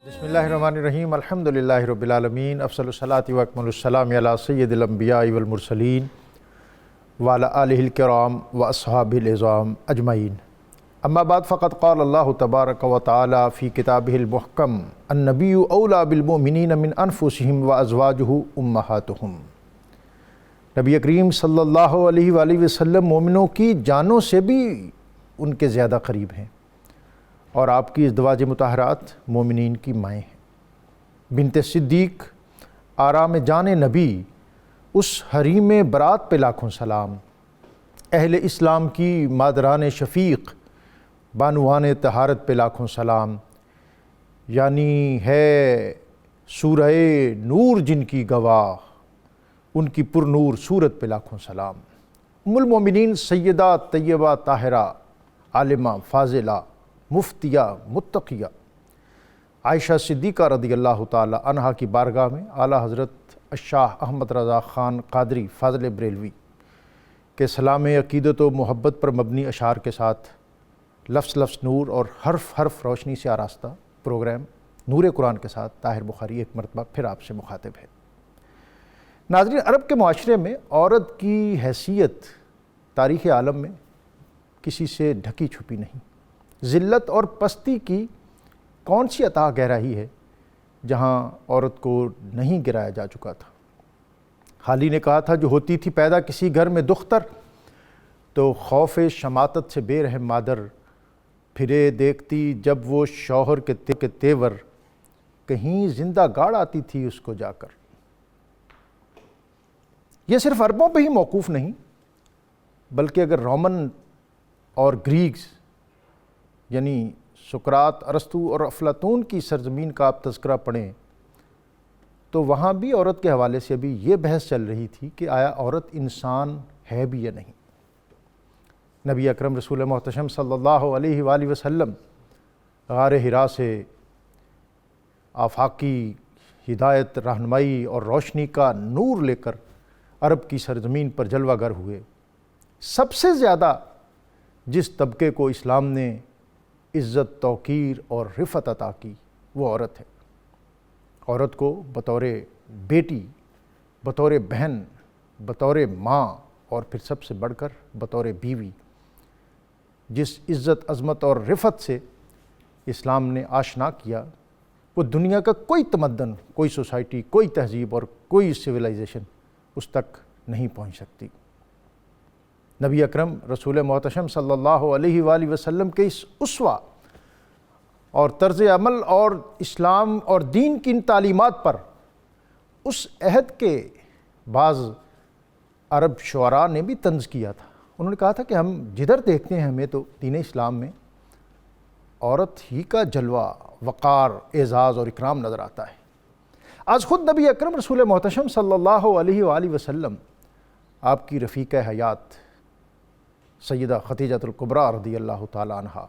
بسم اللہ الرحمن الرحیم الحمدللہ رب العالمین افضل الصلاۃ و اکمل السلام علی سید الانبیاء والمرسلین وعلی آلہ الکرام و اصحابہ العظام اجمعین اما بعد فقد قال اللہ تبارک و تعالی فی کتابہ المحکم النبی اولی بالمؤمنین من انفسہم و ازواجہ امہاتہم۔ نبی کریم صلی اللہ علیہ وآلہ وسلم مومنوں کی جانوں سے بھی ان کے زیادہ قریب ہیں، اور آپ کی ازدواج مطہرات مومنین کی مائیں ہیں۔ بنت صدیق آرام جان نبی، اس حریم برات پہ لاکھوں سلام، اہل اسلام کی مادران شفیق بانوان طہارت پہ لاکھوں سلام، یعنی ہے سورہ نور جن کی گواہ، ان کی پر نور صورت پہ لاکھوں سلام۔ ام المومنین سیدہ طیبہ طاہرہ عالمہ فاضلہ مفتیہ متقیہ عائشہ صدیقہ رضی اللہ تعالی عنہا کی بارگاہ میں اعلیٰ حضرت الشاہ احمد رضا خان قادری فاضل بریلوی کے سلام عقیدت و محبت پر مبنی اشعار کے ساتھ لفظ لفظ نور اور حرف حرف روشنی سے آراستہ پروگرام نور قرآن کے ساتھ طاہر بخاری ایک مرتبہ پھر آپ سے مخاطب ہے۔ ناظرین، عرب کے معاشرے میں عورت کی حیثیت تاریخ عالم میں کسی سے ڈھکی چھپی نہیں۔ ذلت اور پستی کی کون سی عطا گہرائی ہے جہاں عورت کو نہیں گرایا جا چکا تھا۔ حالی نے کہا تھا، جو ہوتی تھی پیدا کسی گھر میں دختر، تو خوف شماتت سے بے رحم مادر پھرے دیکھتی جب وہ شوہر کے تیور، کہیں زندہ گاڑ آتی تھی اس کو جا کر۔ یہ صرف عربوں پہ ہی موقوف نہیں، بلکہ اگر رومن اور گریکس یعنی سقراط، ارسطو اور افلاطون کی سرزمین کا آپ تذکرہ پڑھیں تو وہاں بھی عورت کے حوالے سے بھی یہ بحث چل رہی تھی کہ آیا عورت انسان ہے بھی یا نہیں۔ نبی اکرم رسول محتشم صلی اللہ علیہ وآلہ وسلم غار حرا سے آفاقی ہدایت، رہنمائی اور روشنی کا نور لے کر عرب کی سرزمین پر جلوہ گر ہوئے۔ سب سے زیادہ جس طبقے کو اسلام نے عزت، توقیر اور رفعت عطا کی وہ عورت ہے۔ عورت کو بطور بیٹی، بطور بہن، بطور ماں اور پھر سب سے بڑھ کر بطور بیوی جس عزت، عظمت اور رفعت سے اسلام نے آشنا کیا، وہ دنیا کا کوئی تمدن، کوئی سوسائٹی، کوئی تہذیب اور کوئی سویلائزیشن اس تک نہیں پہنچ سکتی۔ نبی اکرم رسول محتشم صلی اللہ علیہ وآلہ وسلم کے اس اسوہ اور طرز عمل اور اسلام اور دین کی ان تعلیمات پر اس عہد کے بعض عرب شعراء نے بھی طنز کیا تھا۔ انہوں نے کہا تھا کہ ہم جدھر دیکھتے ہیں ہمیں تو دین اسلام میں عورت ہی کا جلوہ، وقار، اعزاز اور اکرام نظر آتا ہے۔ آج خود نبی اکرم رسول محتشم صلی اللہ علیہ وآلہ وسلم، آپ کی رفیقہ حیات سیدہ خدیجہ الکبریٰ رضی اللہ تعالی عنہا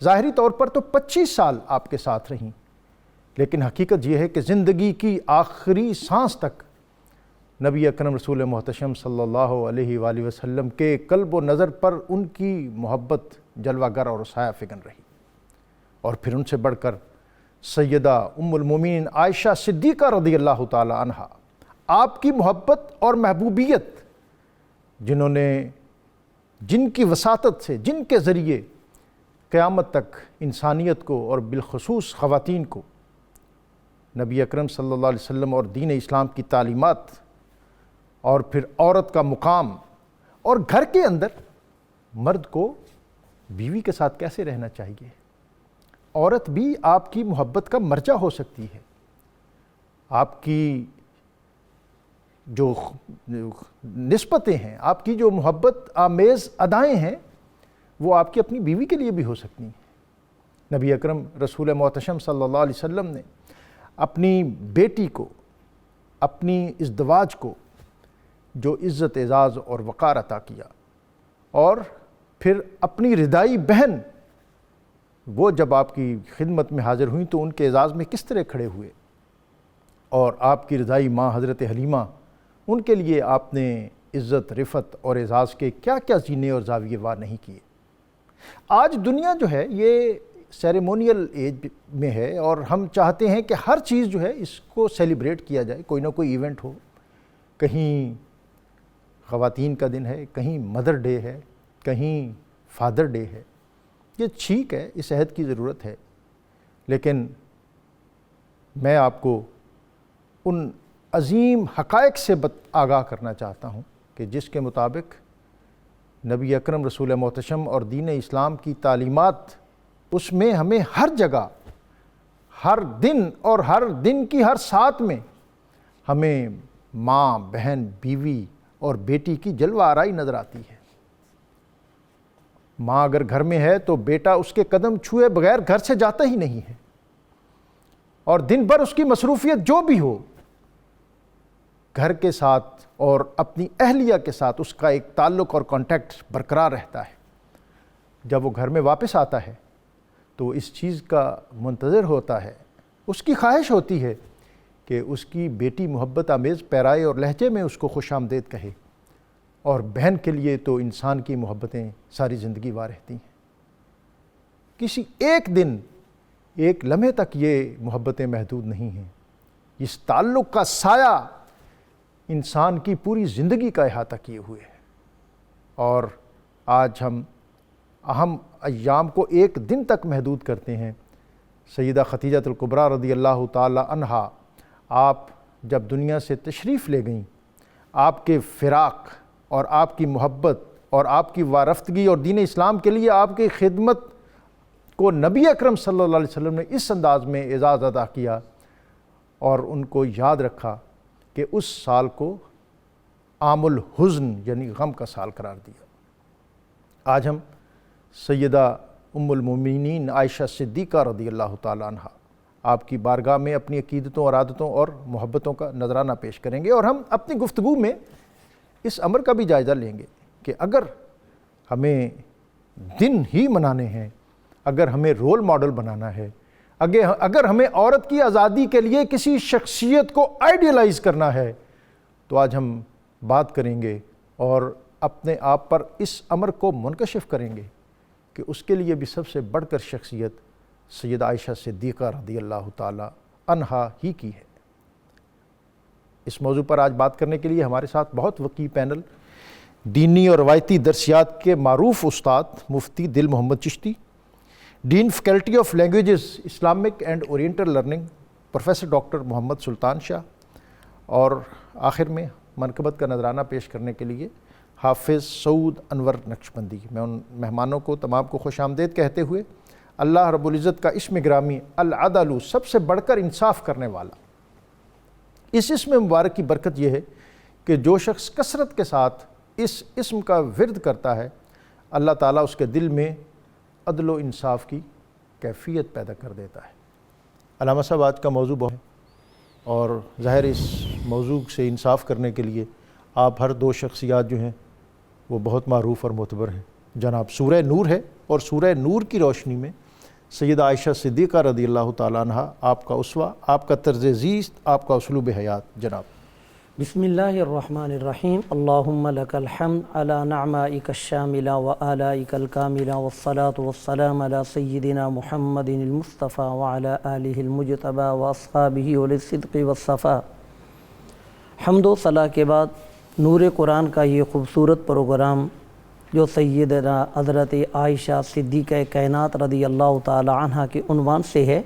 ظاہری طور پر تو 25 سال آپ کے ساتھ رہیں، لیکن حقیقت یہ ہے کہ زندگی کی آخری سانس تک نبی اکرم رسول محتشم صلی اللہ علیہ وآلہ وسلم کے قلب و نظر پر ان کی محبت جلوہ گر اور سایہ فگن رہی۔ اور پھر ان سے بڑھ کر سیدہ ام المومنین عائشہ صدیقہ رضی اللہ تعالی عنہا، آپ کی محبت اور محبوبیت، جن کی وساطت سے، جن کے ذریعے قیامت تک انسانیت کو اور بالخصوص خواتین کو نبی اکرم صلی اللہ علیہ وسلم اور دین اسلام کی تعلیمات اور پھر عورت کا مقام اور گھر کے اندر مرد کو بیوی کے ساتھ کیسے رہنا چاہیے، عورت بھی آپ کی محبت کا مرجع ہو سکتی ہے۔ آپ کی جو نسبتیں ہیں، آپ کی جو محبت آمیز ادائیں ہیں، وہ آپ کی اپنی بیوی کے لیے بھی ہو سکتی ہیں۔ نبی اکرم رسول محتشم صلی اللہ علیہ وسلم نے اپنی بیٹی کو، اپنی ازدواج کو جو عزت، اعزاز اور وقار عطا کیا، اور پھر اپنی رضائی بہن وہ جب آپ کی خدمت میں حاضر ہوئیں تو ان کے اعزاز میں کس طرح کھڑے ہوئے، اور آپ کی رضائی ماں حضرت حلیمہ، ان کے لیے آپ نے عزت، رفعت اور اعزاز کے کیا کیا زینے اور زاویے وا نہیں کیے۔ آج دنیا جو ہے یہ سیریمونیل ایج میں ہے اور ہم چاہتے ہیں کہ ہر چیز جو ہے اس کو سیلیبریٹ کیا جائے، کوئی نہ کوئی ایونٹ ہو، کہیں خواتین کا دن ہے، کہیں مدر ڈے ہے، کہیں فادر ڈے ہے۔ یہ ٹھیک ہے، اس عہد کی ضرورت ہے، لیکن میں آپ کو ان عظیم حقائق سے آگاہ کرنا چاہتا ہوں کہ جس کے مطابق نبی اکرم رسول محتشم اور دین اسلام کی تعلیمات، اس میں ہمیں ہر جگہ، ہر دن اور ہر دن کی ہر ساتھ میں ہمیں ماں، بہن، بیوی اور بیٹی کی جلوہ آرائی نظر آتی ہے۔ ماں اگر گھر میں ہے تو بیٹا اس کے قدم چھوئے بغیر گھر سے جاتا ہی نہیں ہے، اور دن بھر اس کی مصروفیت جو بھی ہو، گھر کے ساتھ اور اپنی اہلیہ کے ساتھ اس کا ایک تعلق اور کانٹیکٹ برقرار رہتا ہے۔ جب وہ گھر میں واپس آتا ہے تو اس چیز کا منتظر ہوتا ہے، اس کی خواہش ہوتی ہے کہ اس کی بیٹی محبت آمیز پیرائے اور لہجے میں اس کو خوش آمدید کہے، اور بہن کے لیے تو انسان کی محبتیں ساری زندگی وا رہتی ہیں۔ کسی ایک دن، ایک لمحے تک یہ محبتیں محدود نہیں ہیں، اس تعلق کا سایہ انسان کی پوری زندگی کا احاطہ کیے ہوئے ہے۔ اور آج ہم اہم ایام کو ایک دن تک محدود کرتے ہیں۔ سیدہ خدیجہ الکبریٰ رضی اللہ تعالی عنہا، آپ جب دنیا سے تشریف لے گئیں، آپ کے فراق اور آپ کی محبت اور آپ کی وارفتگی اور دین اسلام کے لیے آپ کی خدمت کو نبی اکرم صلی اللہ علیہ وسلم نے اس انداز میں اعزاز ادا کیا اور ان کو یاد رکھا کہ اس سال کو عام الحزن یعنی غم کا سال قرار دیا۔ آج ہم سیدہ ام المومنین عائشہ صدیقہ رضی اللہ تعالی عنہ آپ کی بارگاہ میں اپنی عقیدتوں اور عادتوں اور محبتوں کا نذرانہ پیش کریں گے، اور ہم اپنی گفتگو میں اس امر کا بھی جائزہ لیں گے کہ اگر ہمیں دن ہی منانے ہیں، اگر ہمیں رول ماڈل بنانا ہے، اگر ہمیں عورت کی آزادی کے لیے کسی شخصیت کو آئیڈیلائز کرنا ہے، تو آج ہم بات کریں گے اور اپنے آپ پر اس امر کو منکشف کریں گے کہ اس کے لیے بھی سب سے بڑھ کر شخصیت سیدہ عائشہ صدیقہ رضی اللہ تعالی عنہا ہی کی ہے۔ اس موضوع پر آج بات کرنے کے لیے ہمارے ساتھ بہت وسیع پینل دینی اور روایتی درسیات کے معروف استاد مفتی Dil Muhammad Chishti, dean faculty of languages Islamic and oriental learning professor doctor Muhammad Sultan Shah, اور آخر میں منقبت کا نذرانہ پیش کرنے کے لیے حافظ سعود انور نقشبندی۔ میں ان مہمانوں کو تمام کو خوش آمدید کہتے ہوئے اللہ رب العزت کا اسم گرامی العدل، سب سے بڑھ کر انصاف کرنے والا، اس اسم مبارک کی برکت یہ ہے کہ جو شخص کثرت کے ساتھ اس اسم کا ورد کرتا ہے، اللہ تعالیٰ اس کے دل میں عدل و انصاف کی کیفیت پیدا کر دیتا ہے۔ علامہ صاحب، آج کا موضوع بہت ہے، اور ظاہر اس موضوع سے انصاف کرنے کے لیے آپ ہر دو شخصیات جو ہیں وہ بہت معروف اور معتبر ہیں۔ جناب سورہ نور ہے، اور سورہ نور کی روشنی میں سیدہ عائشہ صدیقہ رضی اللہ تعالی عنہ آپ کا اسوہ، آپ کا طرز زیست، آپ کا اسلوب حیات۔ جناب بسم اللہ الرحمن الرحیم۔ اللہم لک الحمد علی نعمائک الشاملہ و آلائک الکاملہ والصلاة والسلام علی سیدنا محمد المصطفیٰ وعلی آلہ المجتبی واصحابہ اولی الصدق والصفا۔ حمد و ثنا کے بعد نور قرآن کا یہ خوبصورت پروگرام جو سیدنا حضرت عائشہ صدیقہ کائنات رضی اللہ تعالی عنہ کے عنوان سے ہے،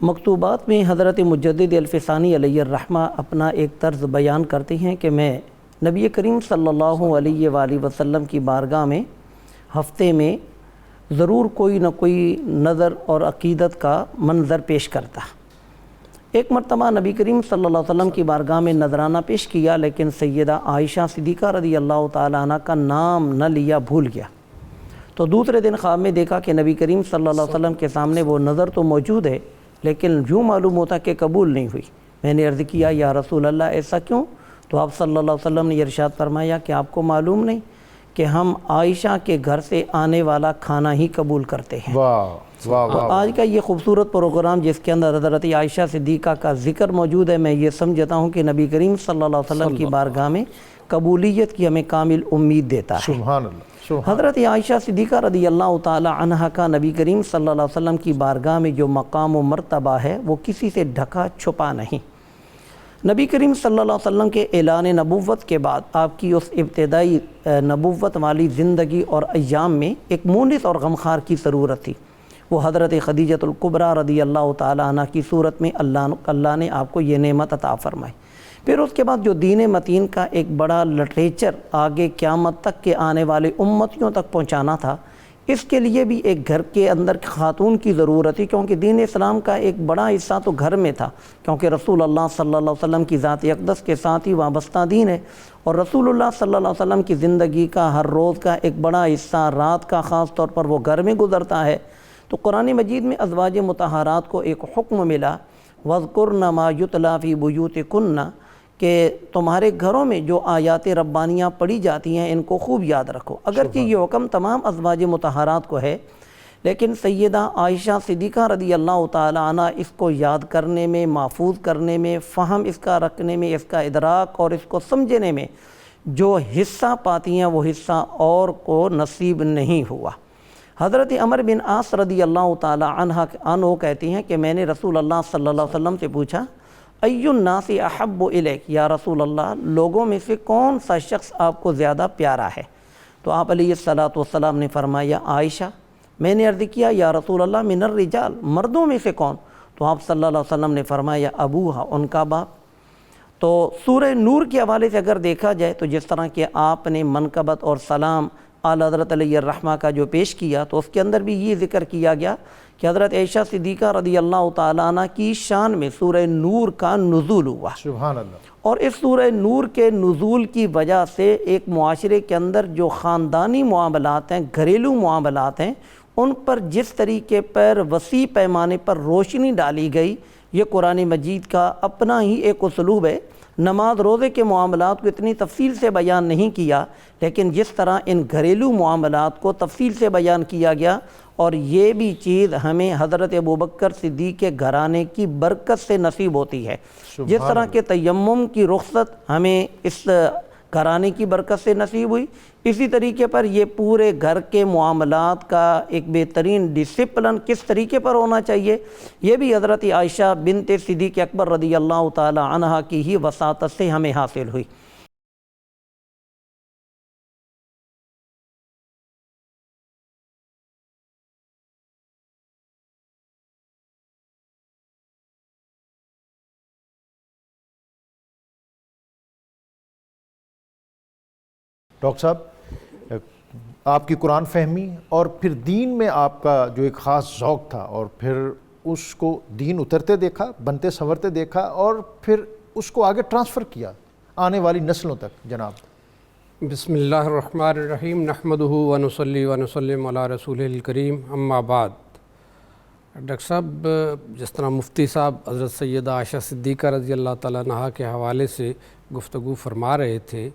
مکتوبات میں حضرت مجدد الفسانی علیہ الرحمہ اپنا ایک طرز بیان کرتے ہیں کہ میں نبی کریم صلی اللہ علیہ وآلہ وسلم کی بارگاہ میں ہفتے میں ضرور کوئی نہ کوئی نظر اور عقیدت کا منظر پیش کرتا۔ ایک مرتبہ نبی کریم صلی اللہ علیہ وسلم کی بارگاہ میں نذرانہ پیش کیا، لیکن سیدہ عائشہ صدیقہ رضی اللہ تعالی عنہ کا نام نہ لیا، بھول گیا۔ تو دوسرے دن خواب میں دیکھا کہ نبی کریم صلی اللہ علیہ وسلم کے سامنے وہ نظر تو موجود ہے، لیکن یوں معلوم ہوتا کہ قبول نہیں ہوئی۔ میں نے عرض کیا یا رسول اللہ ایسا کیوں؟ تو آپ صلی اللہ علیہ وسلم نے ارشاد فرمایا کہ آپ کو معلوم نہیں کہ ہم عائشہ کے گھر سے آنے والا کھانا ہی قبول کرتے ہیں۔ تو آج کا یہ خوبصورت پروگرام جس کے اندر حضرت عائشہ صدیقہ کا ذکر موجود ہے، میں یہ سمجھتا ہوں کہ نبی کریم صلی اللہ علیہ وسلم کی بارگاہ میں قبولیت کی ہمیں کامل امید دیتا ہے۔ سبحان اللہ، سبحان حضرت عائشہ صدیقہ رضی اللہ تعالی عنہا کا نبی کریم صلی اللہ علیہ وسلم کی بارگاہ میں جو مقام و مرتبہ ہے وہ کسی سے ڈھکا چھپا نہیں۔ نبی کریم صلی اللہ علیہ وسلم کے اعلان نبوت کے بعد آپ کی اس ابتدائی نبوت والی زندگی اور ایام میں ایک مونس اور غمخوار کی ضرورت تھی۔ وہ حضرت خدیجۃ الکبریٰ رضی اللہ تعالی عنہ کی صورت میں اللہ نے آپ کو یہ نعمت عطا فرمائی۔ پھر اس کے بعد جو دین متین کا ایک بڑا لٹریچر آگے قیامت تک کے آنے والے امتیوں تک پہنچانا تھا، اس کے لیے بھی ایک گھر کے اندر خاتون کی ضرورت تھی، کیونکہ دین اسلام کا ایک بڑا حصہ تو گھر میں تھا، کیونکہ رسول اللہ صلی اللہ علیہ وسلم کی ذات اقدس کے ساتھ ہی وابستہ دین ہے، اور رسول اللہ صلی اللہ علیہ وسلم کی زندگی کا ہر روز کا ایک بڑا حصہ رات کا خاص طور پر وہ گھر میں گزرتا ہے۔ تو قرآن مجید میں ازواج مطہرات کو ایک حکم ملا، وَاذْكُرْنَ مَا يُتْلَى فِي بُيُوتِكُنَّ، کہ تمہارے گھروں میں جو آیات ربانیاں پڑھی جاتی ہیں ان کو خوب یاد رکھو۔ اگرچہ یہ حکم تمام ازواج مطہرات کو ہے، لیکن سیدہ عائشہ صدیقہ رضی اللہ تعالی عنہ اس کو یاد کرنے میں، محفوظ کرنے میں، فہم اس کا رکھنے میں، اس کا ادراک اور اس کو سمجھنے میں جو حصہ پاتی ہیں وہ حصہ اور کو نصیب نہیں ہوا۔ حضرت عمر بن عاص رضی اللہ تعالی عنہ کہتی ہیں کہ میں نے رسول اللہ صلی اللہ علیہ وسلم سے پوچھا، ای الناس احب الیک، یا رسول اللہ لوگوں میں سے کون سا شخص آپ کو زیادہ پیارا ہے؟ تو آپ علیہ الصلاۃ والسلام نے فرمایا عائشہ۔ میں نے عرض کیا یا رسول اللہ من الرجال، مردوں میں سے کون؟ تو آپ صلی اللہ علیہ وسلم نے فرمایا ابوہا، ان کا باپ۔ تو سورہ نور کے حوالے سے اگر دیکھا جائے تو جس طرح کہ آپ نے منقبت اور سلام اعلیٰ حضرت علیہ الرحمہ کا جو پیش کیا، تو اس کے اندر بھی یہ ذکر کیا گیا کہ حضرت عائشہ صدیقہ رضی اللہ تعالیٰ عنہ کی شان میں سورہ نور کا نزول ہوا۔ سبحان اللہ۔ اور اس سورہ نور کے نزول کی وجہ سے ایک معاشرے کے اندر جو خاندانی معاملات ہیں، گھریلو معاملات ہیں، ان پر جس طریقے پر وسیع پیمانے پر روشنی ڈالی گئی، یہ قرآن مجید کا اپنا ہی ایک اسلوب ہے۔ نماز روزے کے معاملات کو اتنی تفصیل سے بیان نہیں کیا، لیکن جس طرح ان گھریلو معاملات کو تفصیل سے بیان کیا گیا، اور یہ بھی چیز ہمیں حضرت ابوبکر صدیق کے گھرانے کی برکت سے نصیب ہوتی ہے۔ جس طرح کہ تیمم کی رخصت ہمیں اس گھرانے کی برکت سے نصیب ہوئی، اسی طریقے پر یہ پورے گھر کے معاملات کا ایک بہترین ڈسپلن کس طریقے پر ہونا چاہیے، یہ بھی حضرت عائشہ بنت صدیق اکبر رضی اللہ تعالی عنہا کی ہی وساطت سے ہمیں حاصل ہوئی۔ ڈاکٹر صاحب، آپ کی قرآن فہمی اور پھر دین میں آپ کا جو ایک خاص ذوق تھا، اور پھر اس کو دین اترتے دیکھا، بنتے سنورتے دیکھا، اور پھر اس کو آگے ٹرانسفر کیا آنے والی نسلوں تک۔ جناب بسم اللہ الرحمن الرحیم، نحمدہ ونصلی ونسلم علی رسول الکریم، اما بعد۔ ڈاکٹر صاحب، جس طرح مفتی صاحب حضرت سیدہ عائشہ صدیقہ رضی اللہ تعالیٰ عنہا کے حوالے سے گفتگو فرما رہے تھے،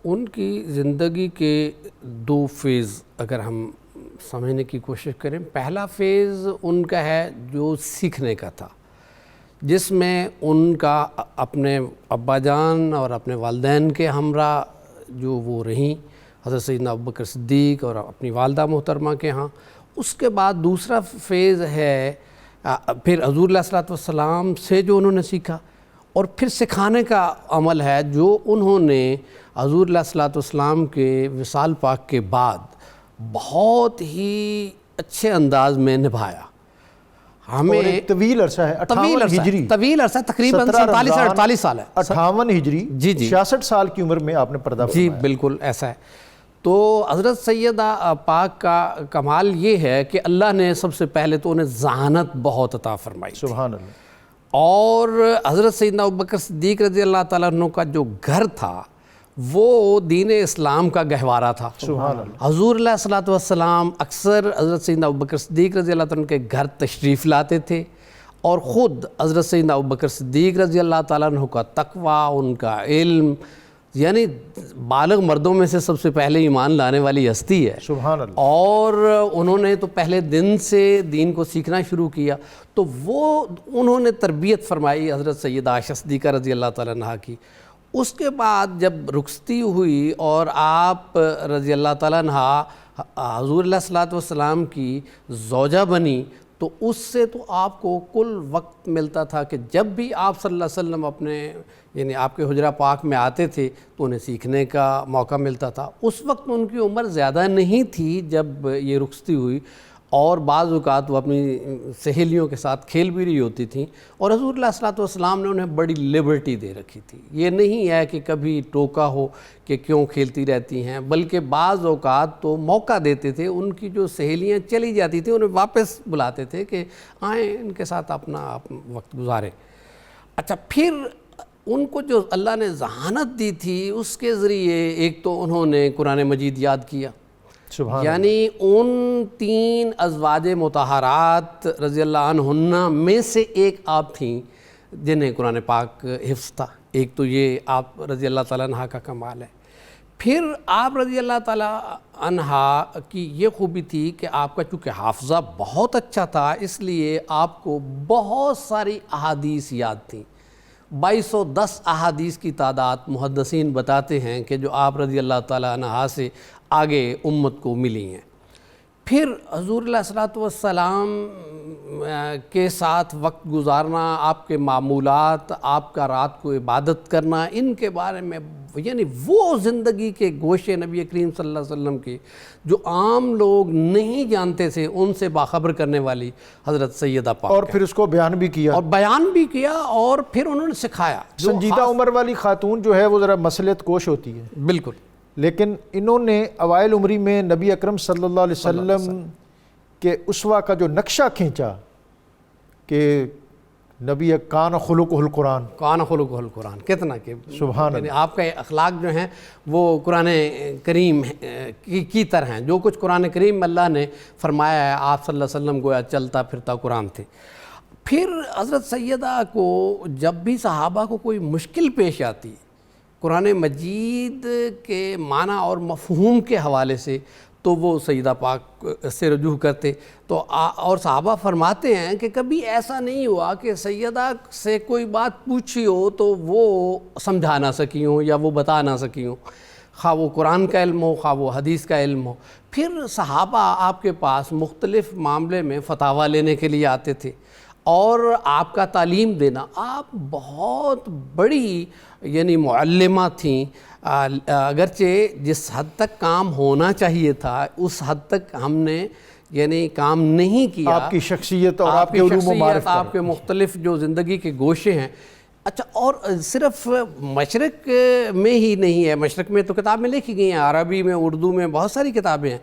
ان کی زندگی کے دو فیز اگر ہم سمجھنے کی کوشش کریں، پہلا فیز ان کا ہے جو سیکھنے کا تھا، جس میں ان کا اپنے ابا جان اور اپنے والدین کے ہمراہ جو وہ رہیں، حضرت سیدنا ابوبکر صدیق اور اپنی والدہ محترمہ کے ہاں۔ اس کے بعد دوسرا فیز ہے پھر حضور علیہ الصلوۃ والسلام سے جو انہوں نے سیکھا، اور پھر سکھانے کا عمل ہے جو انہوں نے حضور علیہ الصلوۃ والسلام کے وصال پاک کے بعد بہت ہی اچھے انداز میں نبھایا۔ ہمیں طویل عرصہ ہے، 58 ہجری، طویل عرصہ، تقریباً 47 سے 48 سال ہے، 58 ہجری، 66 سال کی عمر میں آپ نے پردہ فرمایا۔ جی بالکل ایسا ہے۔ تو حضرت سیدہ پاک کا کمال یہ ہے کہ اللہ نے سب سے پہلے تو انہیں ذہانت بہت عطا فرمائی، سبحان اللہ، اور حضرت سیدنا ابوبکر صدیق رضی اللہ تعالیٰ عنہ کا جو گھر تھا وہ دین اسلام کا گہوارہ تھا۔ سبحان اللہ۔ حضور علیہ الصلوۃ والسلام اکثر حضرت سیدنا ابوبکر صدیق رضی اللہ تعالیٰ عنہ کے گھر تشریف لاتے تھے، اور خود حضرت سیدنا ابوبکر صدیق رضی اللہ تعالیٰ عنہ کا تقویٰ، ان کا علم، یعنی بالغ مردوں میں سے سب سے پہلے ایمان لانے والی ہستی ہے، سبحان اللہ، اور انہوں نے تو پہلے دن سے دین کو سیکھنا شروع کیا۔ تو وہ انہوں نے تربیت فرمائی حضرت سیدہ عائشہ صدیقہ رضی اللہ تعالیٰ عنہا کی، اس کے بعد جب رخصتی ہوئی اور آپ رضی اللہ تعالیٰ عنہ حضور علیہ الصلوۃ والسلام کی زوجہ بنی، تو اس سے تو آپ کو کل وقت ملتا تھا کہ جب بھی آپ صلی اللہ علیہ وسلم اپنے یعنی آپ کے حجرہ پاک میں آتے تھے تو انہیں سیکھنے کا موقع ملتا تھا۔ اس وقت ان کی عمر زیادہ نہیں تھی جب یہ رخصتی ہوئی، اور بعض اوقات وہ اپنی سہیلیوں کے ساتھ کھیل بھی رہی ہوتی تھیں، اور حضور علیہ الصلوۃ والسلام نے انہیں بڑی لبرٹی دے رکھی تھی۔ یہ نہیں ہے کہ کبھی ٹوکا ہو کہ کیوں کھیلتی رہتی ہیں، بلکہ بعض اوقات تو موقع دیتے تھے، ان کی جو سہیلیاں چلی جاتی تھیں انہیں واپس بلاتے تھے کہ آئیں ان کے ساتھ اپنا وقت گزاریں۔ اچھا، پھر ان کو جو اللہ نے ذہانت دی تھی اس کے ذریعے ایک تو انہوں نے قرآن مجید یاد کیا، یعنی ان 3 ازواج مطہرات رضی اللہ عنہن میں سے ایک آپ تھیں جنہیں قرآن پاک حفظ تھا۔ ایک تو یہ آپ رضی اللہ تعالیٰ عنہ کا کمال ہے۔ پھر آپ رضی اللہ تعالیٰ عنہ کی یہ خوبی تھی کہ آپ کا چونکہ حافظہ بہت اچھا تھا، اس لیے آپ کو بہت ساری احادیث یاد تھیں۔ 2210 احادیث کی تعداد محدثین بتاتے ہیں کہ جو آپ رضی اللہ تعالیٰ عنہ سے آگے امت کو ملی ہیں۔ پھر حضور علیہ الصلوۃ والسلام کے ساتھ وقت گزارنا، آپ کے معمولات، آپ کا رات کو عبادت کرنا، ان کے بارے میں یعنی وہ زندگی کے گوشے نبی کریم صلی اللہ علیہ وسلم کے جو عام لوگ نہیں جانتے تھے، ان سے باخبر کرنے والی حضرت سیدہ پاک، اور پھر اس کو بیان بھی کیا، اور پھر انہوں نے سکھایا۔ سنجیدہ عمر والی خاتون جو ہے وہ ذرا مسئلت کوش ہوتی ہے، بالکل، لیکن انہوں نے اوائل عمری میں نبی اکرم صلی اللہ علیہ وسلم کے اسوہ کا جو نقشہ کھینچا کہ نبی کان خلقہ القرآن، کان خلقہ القرآن، کتنا کہ سبحان یعنی آپ کا اخلاق جو ہیں وہ قرآن کریم کی طرح ہیں۔ جو کچھ قرآن کریم میں اللہ نے فرمایا ہے، آپ صلی اللہ علیہ وسلم گویا چلتا پھرتا قرآن تھے۔ پھر حضرت سیدہ کو جب بھی صحابہ کو کوئی مشکل پیش آتی قرآن مجید کے معنی اور مفہوم کے حوالے سے، تو وہ سیدہ پاک سے رجوع کرتے، تو اور صحابہ فرماتے ہیں کہ کبھی ایسا نہیں ہوا کہ سیدہ سے کوئی بات پوچھی ہو تو وہ سمجھا نہ سکی ہوں یا وہ بتا نہ سکی ہوں، خواہ وہ قرآن کا علم ہو خواہ وہ حدیث کا علم ہو۔ پھر صحابہ آپ کے پاس مختلف معاملے میں فتاویٰ لینے کے لیے آتے تھے اور آپ کا تعلیم دینا۔ آپ بہت بڑی یعنی معلمہ تھیں، اگرچہ جس حد تک کام ہونا چاہیے تھا اس حد تک ہم نے یعنی کام نہیں کیا۔ آپ کی شخصیت اور آپ کے علوم و معرفت، آپ کے مختلف جو زندگی کے گوشے ہیں۔ اچھا، اور صرف مشرق میں ہی نہیں ہے، مشرق میں تو کتابیں لکھی گئی ہیں، عربی میں، اردو میں بہت ساری کتابیں ہیں،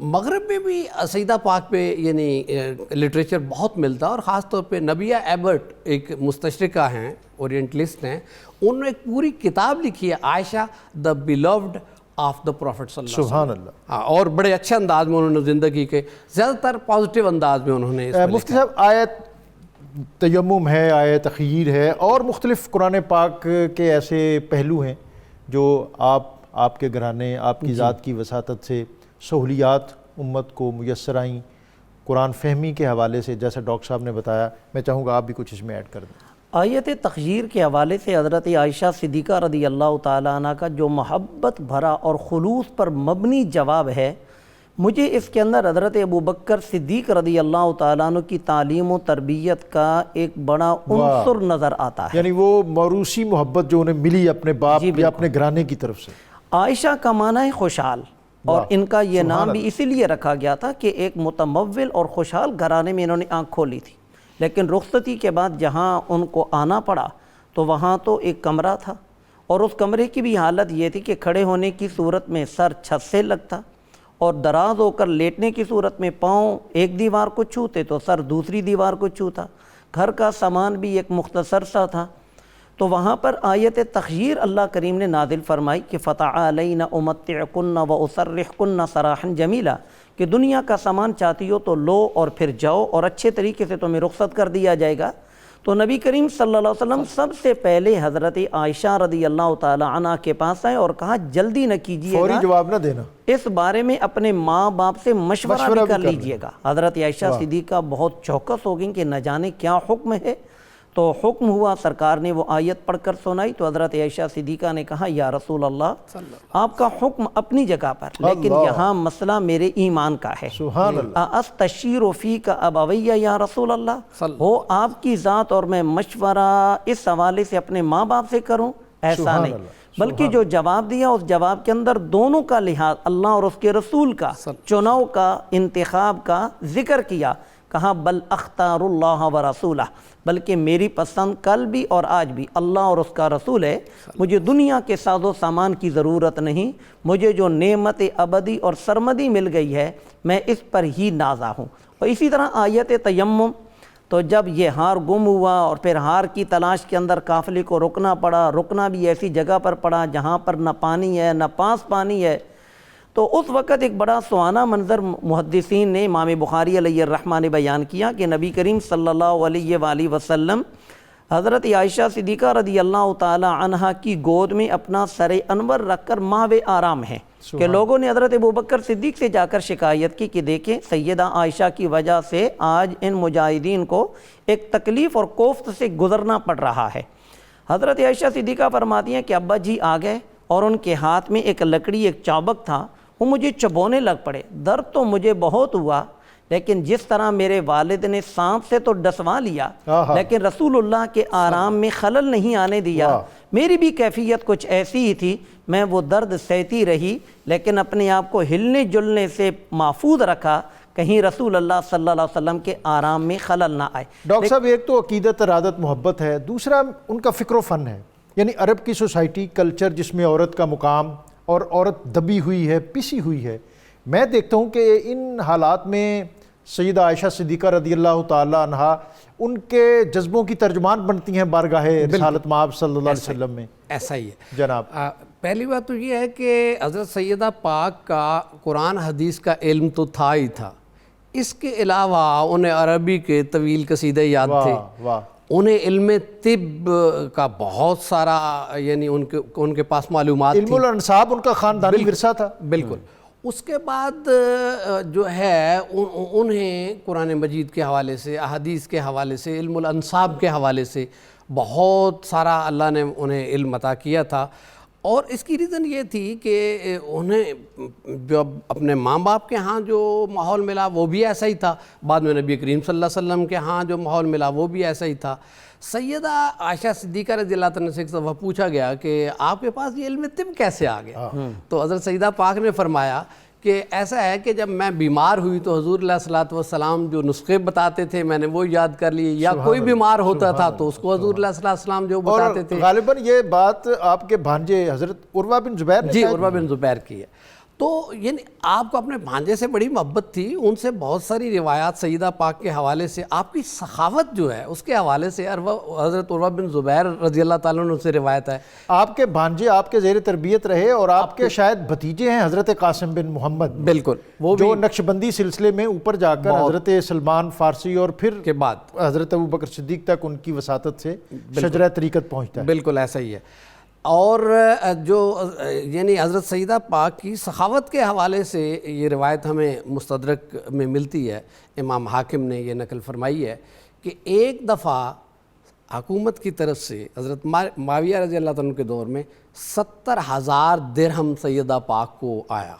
مغرب میں بھی سیدہ پاک پہ یعنی لٹریچر بہت ملتا ہے، اور خاص طور پہ نبیہ ایبرٹ ایک مستشرقہ ہیں، اورینٹلسٹ ہیں، انہوں نے ایک پوری کتاب لکھی ہے، عائشہ دا بیلوڈ آف دا پروفٹ صلی اللہ علیہ وسلم۔ سبحان اللہ۔ اور بڑے اچھے انداز میں انہوں نے زندگی کے زیادہ تر پازیٹیو انداز میں انہوں نے مفتی صاحب، آیت تیمم ہے، آیت تخییر ہے، اور مختلف قرآن پاک کے ایسے پہلو ہیں جو آپ کے گھرانے، آپ کی ذات کی وساطت سے سہولیات امت کو میسر آئیں قرآن فہمی کے حوالے سے، جیسا ڈاکٹر صاحب نے بتایا۔ میں چاہوں گا آپ بھی کچھ اس میں ایڈ کر دیں۔ آیت تخییر کے حوالے سے حضرت عائشہ صدیقہ رضی اللہ تعالیٰ عنہ کا جو محبت بھرا اور خلوص پر مبنی جواب ہے، مجھے اس کے اندر حضرت ابوبکر صدیق رضی اللہ تعالیٰ عنہ کی تعلیم و تربیت کا ایک بڑا عنصر نظر آتا ہے، یعنی وہ موروثی محبت جو انہیں ملی اپنے باپ یا اپنے گھرانے کی طرف سے۔ عائشہ کا معنی ہے خوشحال، اور ان کا یہ نام بھی اسی لیے رکھا گیا تھا کہ ایک متمول اور خوشحال گھرانے میں انہوں نے آنکھ کھولی تھی، لیکن رخصتی کے بعد جہاں ان کو آنا پڑا تو وہاں تو ایک کمرہ تھا، اور اس کمرے کی بھی حالت یہ تھی کہ کھڑے ہونے کی صورت میں سر چھت سے لگتا، اور دراز ہو کر لیٹنے کی صورت میں پاؤں ایک دیوار کو چھوتے تو سر دوسری دیوار کو چھوتا، گھر کا سامان بھی ایک مختصر سا تھا۔ تو وہاں پر آیت تخییر اللہ کریم نے نازل فرمائی کہ فتعالینا امتعکن و اسرحکن سراحا جمیلا، کہ دنیا کا سامان چاہتی ہو تو لو اور پھر جاؤ اور اچھے طریقے سے تمہیں رخصت کر دیا جائے گا۔ تو نبی کریم صلی اللہ علیہ وسلم سب سے پہلے حضرت عائشہ رضی اللہ تعالی عنہ کے پاس آئے اور کہا جلدی نہ کیجیے گا، فوری جواب نہ دینا، اس بارے میں اپنے ماں باپ سے مشورہ بھی کر لیجیے گا۔ حضرت عائشہ صدیقہ بہت چوکس ہو گئیں کہ نہ جانے کیا حکم ہے، تو حکم ہوا، سرکار نے وہ آیت پڑھ کر سنائی تو حضرت عائشہ صدیقہ نے کہا یا رسول اللہ آپ کا حکم اپنی جگہ پر، لیکن یہاں مسئلہ میرے ایمان کا ہے۔ سبحان اللہ۔ استشیر فیک ابویہ یا رسول اللہ، ہو آپ کی ذات اور میں مشورہ اس حوالے سے اپنے ماں باپ سے کروں؟ ایسا نہیں، بلکہ جو جواب دیا اس جواب کے اندر دونوں کا لحاظ، اللہ اور اس کے رسول کا چناؤ کا، انتخاب کا ذکر کیا۔ کہا بل اختار اللہ و رسولہ، بلکہ میری پسند کل بھی اور آج بھی اللہ اور اس کا رسول ہے۔ مجھے دنیا کے ساز و سامان کی ضرورت نہیں، مجھے جو نعمت ابدی اور سرمدی مل گئی ہے میں اس پر ہی نازا ہوں۔ اور اسی طرح آیت تیمم، تو جب یہ ہار گم ہوا اور پھر ہار کی تلاش کے اندر قافلے کو رکنا پڑا، رکنا بھی ایسی جگہ پر پڑا جہاں پر نہ پانی ہے نہ پاس پانی ہے، تو اس وقت ایک بڑا سہانا منظر محدثین نے، امام بخاری علیہ الرحمہ نے بیان کیا کہ نبی کریم صلی اللہ علیہ وآلہ وسلم حضرت عائشہ صدیقہ رضی اللہ تعالی عنہا کی گود میں اپنا سر انور رکھ کر ماوِ آرام ہیں کہ لوگوں نے حضرت ابوبکر صدیق سے جا کر شکایت کی کہ دیکھیں سیدہ عائشہ کی وجہ سے آج ان مجاہدین کو ایک تکلیف اور کوفت سے گزرنا پڑ رہا ہے۔ حضرت عائشہ صدیقہ فرماتی ہیں کہ ابا جی آ گئے اور ان کے ہاتھ میں ایک لکڑی، ایک چابک تھا، وہ مجھے چبونے لگ پڑے۔ درد تو مجھے بہت ہوا، لیکن جس طرح میرے والد نے سانپ سے تو ڈسوا لیا لیکن رسول اللہ کے آرام میں خلل نہیں آنے دیا، میری بھی کیفیت کچھ ایسی ہی تھی، میں وہ درد سہتی رہی لیکن اپنے آپ کو ہلنے جلنے سے محفوظ رکھا، کہیں رسول اللہ صلی اللہ علیہ وسلم کے آرام میں خلل نہ آئے۔ ڈاکٹر صاحب ایک تو عقیدت، ارادت، محبت ہے، دوسرا ان کا فکر و فن ہے، یعنی عرب کی سوسائٹی، کلچر جس میں عورت کا مقام اور عورت دبی ہوئی ہے، پسی ہوئی ہے۔ میں دیکھتا ہوں کہ ان حالات میں سیدہ عائشہ صدیقہ رضی اللہ تعالی عنہا ان کے جذبوں کی ترجمان بنتی ہیں بارگاہ رسالت مآب صلی اللہ علیہ وسلم میں۔ ایسا ہی ہے جناب، پہلی بات تو یہ ہے کہ حضرت سیدہ پاک کا قرآن حدیث کا علم تو تھا ہی تھا، اس کے علاوہ انہیں عربی کے طویل قصیدے یاد تھے، انہیں علم طب کا بہت سارا، یعنی ان کے پاس معلومات تھی، علم الانصاب ان کا خاندانی ورثہ تھا۔ بالکل۔ اس کے بعد جو ہے انہیں قرآن مجید کے حوالے سے، احادیث کے حوالے سے، علم الانصاب کے حوالے سے بہت سارا اللہ نے انہیں علم عطا کیا تھا، اور اس کی ریزن یہ تھی کہ انہیں جو اپنے ماں باپ کے ہاں جو ماحول ملا وہ بھی ایسا ہی تھا، بعد میں نبی کریم صلی اللہ علیہ وسلم کے ہاں جو ماحول ملا وہ بھی ایسا ہی تھا۔ سیدہ عائشہ صدیقہ رضی اللہ عنہا سے ایک دفعہ پوچھا گیا کہ آپ کے پاس یہ علم طب کیسے آ گیا؟ تو حضرت سیدہ پاک نے فرمایا کہ ایسا ہے کہ جب میں بیمار ہوئی تو حضور علیہ الصلوۃ والسلام جو نسخے بتاتے تھے میں نے وہ یاد کر لیے، یا کوئی بیمار ہوتا تھا تو اس کو حضور علیہ الصلوۃ والسلام جو بتاتے تھے۔ غالباً یہ بات آپ کے بھانجے حضرت عروہ بن زبیر نے، جی عروہ بن زبیر کی ہے۔ تو یعنی آپ کو اپنے بھانجے سے بڑی محبت تھی، ان سے بہت ساری روایات سیدہ پاک کے حوالے سے، آپ کی سخاوت جو ہے اس کے حوالے سے حضرت عروہ بن زبیر رضی اللہ تعالیٰ عنہ سے روایت ہے۔ آپ کے بھانجے آپ کے زیر تربیت رہے، اور آپ کے شاید بھتیجے ہیں حضرت قاسم بن محمد، بالکل، وہ جو نقشبندی سلسلے میں اوپر جا کر حضرت سلمان فارسی اور پھر کے بعد حضرت ابوبکر صدیق تک ان کی وساطت سے شجرہ طریقت پہنچتا ہے۔ بالکل ایسا ہی ہے۔ اور جو یعنی حضرت سیدہ پاک کی سخاوت کے حوالے سے یہ روایت ہمیں مستدرک میں ملتی ہے، امام حاکم نے یہ نقل فرمائی ہے کہ ایک دفعہ حکومت کی طرف سے حضرت معاویہ رضی اللہ عنہ کے دور میں 70,000 درہم سیدہ پاک کو آیا،